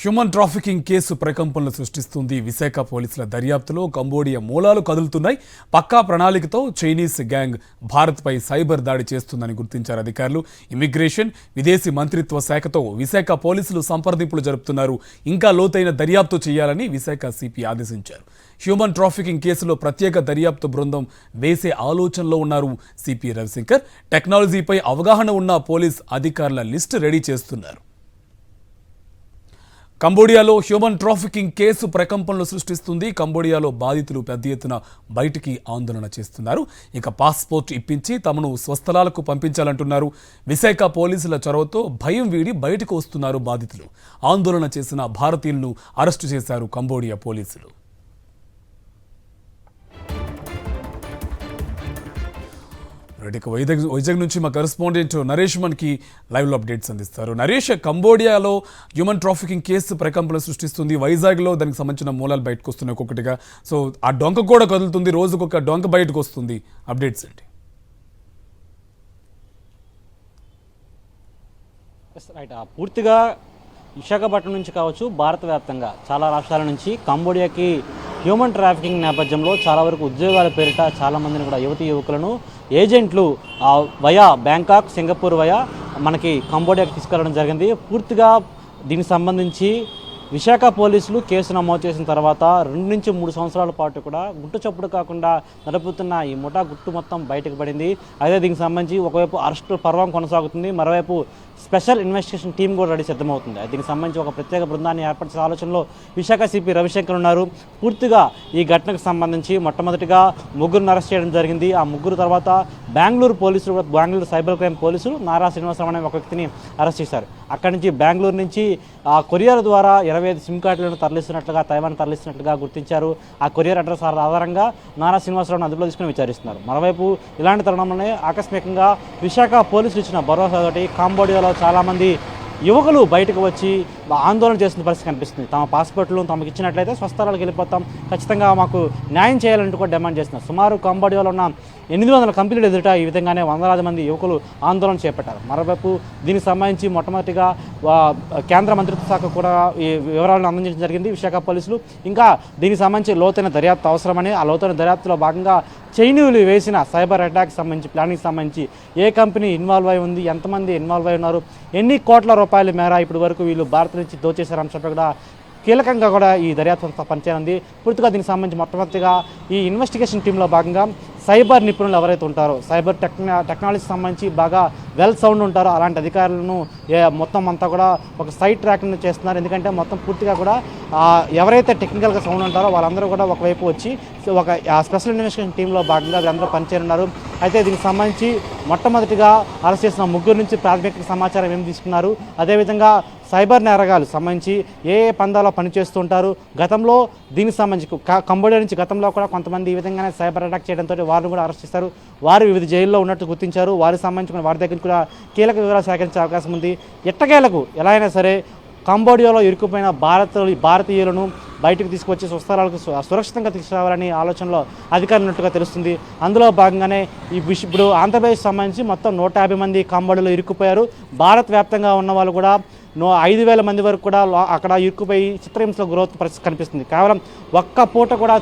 Human trafficking case ప్రకంపనలు సృష్టిస్తుంది. విశాఖ పోలీసుల దర్యాప్తులో కంబోడియా మూలాలు కదులుతున్నాయి. పక్కా ప్రణాళికతో చైనీస్ గ్యాంగ్ భారత్పై సైబర్ దాడి చేస్తుందని గుర్తించారు అధికారులు. ఇమిగ్రేషన్, విదేశీ మంత్రిత్వ శాఖతో విశాఖ పోలీసులు సంప్రదింపులు జరుపుతున్నారు. ఇంకా లోతైన దర్యాప్తు చేయాలని విశాఖ సిపి ఆదేశించారు. హ్యూమన్ ట్రాఫికింగ్ కేసులో ప్రత్యేక దర్యాప్తు బృందం వేసే ఆలోచనలో ఉన్నారు సిపి రవిశంకర్. టెక్నాలజీపై అవగాహన ఉన్న పోలీస్ అధికారుల లిస్టు రెడీ చేస్తున్నారు. కంబోడియాలో హ్యూమన్ ట్రాఫికింగ్ కేసు ప్రకంపనలు సృష్టిస్తుంది. కంబోడియాలో బాధితులు పెద్ద ఎత్తున బయటికి ఆందోళన చేస్తున్నారు. ఇక పాస్పోర్ట్ ఇప్పించి తమను స్వస్థలాలకు పంపించాలంటున్నారు. విశాఖ పోలీసుల చొరవతో భయం వీడి బయటకు వస్తున్నారు బాధితులు. ఆందోళన చేసిన భారతీయులను అరెస్టు చేశారు కంబోడియా పోలీసులు. వైజాగ్ నుంచి మా కరెస్పాండెంట్ నరేష్ మనకి లైవ్లో అప్డేట్స్ అందిస్తారు. నరేష్, కంబోడియాలో హ్యూమన్ ట్రాఫికింగ్ కేసు ప్రకంపనలు సృష్టిస్తుంది. వైజాగ్లో దానికి సంబంధించిన మూలాలు బయటకు వస్తున్నాయి ఒక్కొక్కటిగా. సో ఆ డొంక కూడా కదులుతుంది, రోజుకొక డొంక బయటకు వస్తుంది. అప్డేట్స్ ఏంటి? పూర్తిగా విశాఖపట్నం నుంచి కావచ్చు, భారత వ్యాప్తంగా చాలా రాష్ట్రాల నుంచి కంబోడియాకి హ్యూమన్ ట్రాఫికింగ్ నేపథ్యంలో చాలా వరకు ఉద్యోగాల పేరిట చాలామందిని కూడా యువకులను ఏజెంట్లు వయా బ్యాంకాక్, సింగపూర్ వయా మనకి కంబోడియాకి తీసుకెళ్లడం జరిగింది. పూర్తిగా దీనికి సంబంధించి విశాఖ పోలీసులు కేసు నమోదు చేసిన తర్వాత 2 నుంచి 3 సంవత్సరాల పాటు కూడా గుట్టు చప్పుడు కాకుండా నడుపుతున్న ఈ ముఠా గుట్టు మొత్తం బయటకు పడింది. అయితే దీనికి సంబంధించి ఒకవైపు అరెస్టుల పర్వం కొనసాగుతుంది, మరోవైపు స్పెషల్ ఇన్వెస్టిగేషన్ టీం కూడా రెడీ సిద్ధమవుతుంది. దీనికి సంబంధించి ఒక ప్రత్యేక బృందాన్ని ఏర్పరిచే ఆలోచనలో విశాఖ సిపి రవిశంకర్ ఉన్నారు. పూర్తిగా ఈ ఘటనకు సంబంధించి మొట్టమొదటిగా 3 అరెస్ట్ చేయడం జరిగింది. ఆ 3 తర్వాత బెంగళూరు పోలీసులు, బెంగళూరు సైబర్ క్రైమ్ పోలీసులు నారా శ్రీనివాసరావు అనే ఒక వ్యక్తిని అరెస్ట్ చేశారు. అక్కడి నుంచి బెంగళూరు నుంచి ఆ కొరియర్ ద్వారా 25 సిమ్ కార్డులను తరలిస్తున్నట్లుగా, తైవాన్ తరలిస్తున్నట్లుగా గుర్తించారు. ఆ కొరియర్ అడ్రస్ ఆధారంగా నారా శ్రీనివాసరావును అదుపులో తీసుకుని విచారిస్తున్నారు. మరోవైపు ఇలాంటి తరుణంలోనే ఆకస్మికంగా విశాఖ పోలీసులు ఇచ్చిన భరోసాతోటి కంబోడియాలో చాలామంది యువకులు బయటకు వచ్చి ఆందోళన చేస్తున్న పరిస్థితి కనిపిస్తుంది. తమ పాస్పోర్ట్లు తమకు ఇచ్చినట్లయితే స్వస్థలాలకు వెళ్ళిపోతాం, ఖచ్చితంగా మాకు న్యాయం చేయాలంటూ కూడా డిమాండ్ చేస్తున్నారు. సుమారు కంబోడియాలో ఉన్న 800 కంపెనీలు ఎదుట ఈ విధంగానే వందలాది మంది యువకులు ఆందోళన చేపట్టారు. మరోవైపు దీనికి సంబంధించి మొట్టమొదటిగా కేంద్ర మంత్రిత్వ శాఖ కూడా ఈ వివరాలను అందించడం జరిగింది విశాఖ పోలీసులు. ఇంకా దీనికి సంబంధించి లోతైన దర్యాప్తు అవసరమని, ఆ లోతైన దర్యాప్తులో భాగంగా చైనీయులు వేసిన సైబర్ అటాక్ సంబంధించి ప్లానింగ్ సంబంధించి ఏ కంపెనీ ఇన్వాల్వ్ అయి ఉంది, ఎంతమంది ఇన్వాల్వ్ అయి ఉన్నారు, ఎన్ని కోట్ల రూపాయల మేర ఇప్పటి వరకు వీళ్ళు భారత్ నుంచి దోచేశారు అంశంపై కూడా కీలకంగా కూడా ఈ దర్యాప్తు పనిచేయనుంది. పూర్తిగా దీనికి సంబంధించి మొట్టమొదటిగా ఈ ఇన్వెస్టిగేషన్ టీంలో భాగంగా సైబర్ నిపుణులు ఎవరైతే ఉంటారో, సైబర్ టెక్నాలజీకి సంబంధించి బాగా వెల్ సౌండ్ ఉంటారో అలాంటి అధికారులను మొత్తం అంతా కూడా ఒక సైట్ ట్రాకింగ్ చేస్తున్నారు. ఎందుకంటే మొత్తం పూర్తిగా కూడా ఎవరైతే టెక్నికల్గా సౌండ్ ఉంటారో వాళ్ళందరూ కూడా ఒకవైపు వచ్చి ఒక స్పెషల్ ఇన్వెస్టిగేషన్ టీంలో భాగంగా వీళ్ళందరూ పనిచేయనున్నారు. అయితే దీనికి సంబంధించి మొట్టమొదటిగా అరెస్ట్ చేసిన 3 నుంచి ప్రాథమిక సమాచారం ఏం తీసుకున్నారు, అదేవిధంగా సైబర్ నేరగాలు సంబంధించి ఏ పందాలో పనిచేస్తూ ఉంటారు, గతంలో దీనికి సంబంధించి కంబోడియా నుంచి గతంలో కూడా కొంతమంది ఈ విధంగానే సైబర్ అటాక్ చేయడంతో వారిని కూడా అరెస్ట్ చేశారు. వారు వివిధ జైల్లో ఉన్నట్టు గుర్తించారు. వారికి సంబంధించిన వారి దగ్గర కూడా కీలక వివరాలు సేకరించే అవకాశం ఉంది. ఎట్టకేలకు ఎలా అయినా సరే కంబోడియాలో ఇరుక్కుపోయిన భారతీయులను బయటకు తీసుకొచ్చి స్వస్థలాలకు సురక్షితంగా తీసుకురావాలని ఆలోచనలో అధికారులు ఉన్నట్టుగా తెలుస్తుంది. అందులో భాగంగానే ఇప్పుడు ఆంధ్రప్రదేశ్ సంబంధించి మొత్తం 150 మంది కంబోడియాలో ఇరుక్కుపోయారు. భారత్ వ్యాప్తంగా ఉన్న వాళ్ళు కూడా 5,000 మంది వరకు కూడా అక్కడ ఇరుక్కుపోయి చిత్రహింసలో గ్రోత్ పరిస్థితి కనిపిస్తుంది. కేవలం ఒక్క పూట కూడా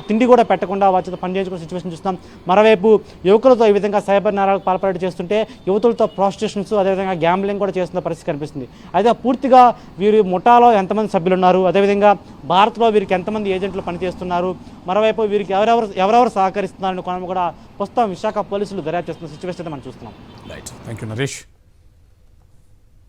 తిండి కూడా పెట్టకుండా వాటితో పనిచేసుకునే సిచ్యువేషన్ చూస్తున్నాం. మరోవైపు యువకులతో ఈ విధంగా సైబర్ నేరాలకు పాల్పడి చేస్తుంటే యువతులతో ప్రాస్టిట్యూషన్స్, అదేవిధంగా గ్యాంబ్లింగ్ కూడా చేస్తున్న పరిస్థితి కనిపిస్తుంది. అయితే పూర్తిగా వీరి ముఠాలో ఎంతమంది సభ్యులు ఉన్నారు, అదేవిధంగా భారత్లో వీరికి ఎంతమంది ఏజెంట్లు పనిచేస్తున్నారు, మరోవైపు వీరికి ఎవరెవరు సహకరిస్తున్నారని కూడా ప్రస్తుతం విశాఖ పోలీసులు దర్యాప్తు చేస్తున్న సిచ్యువేషన్ మనం చూస్తున్నాం. Right, thank you Naresh.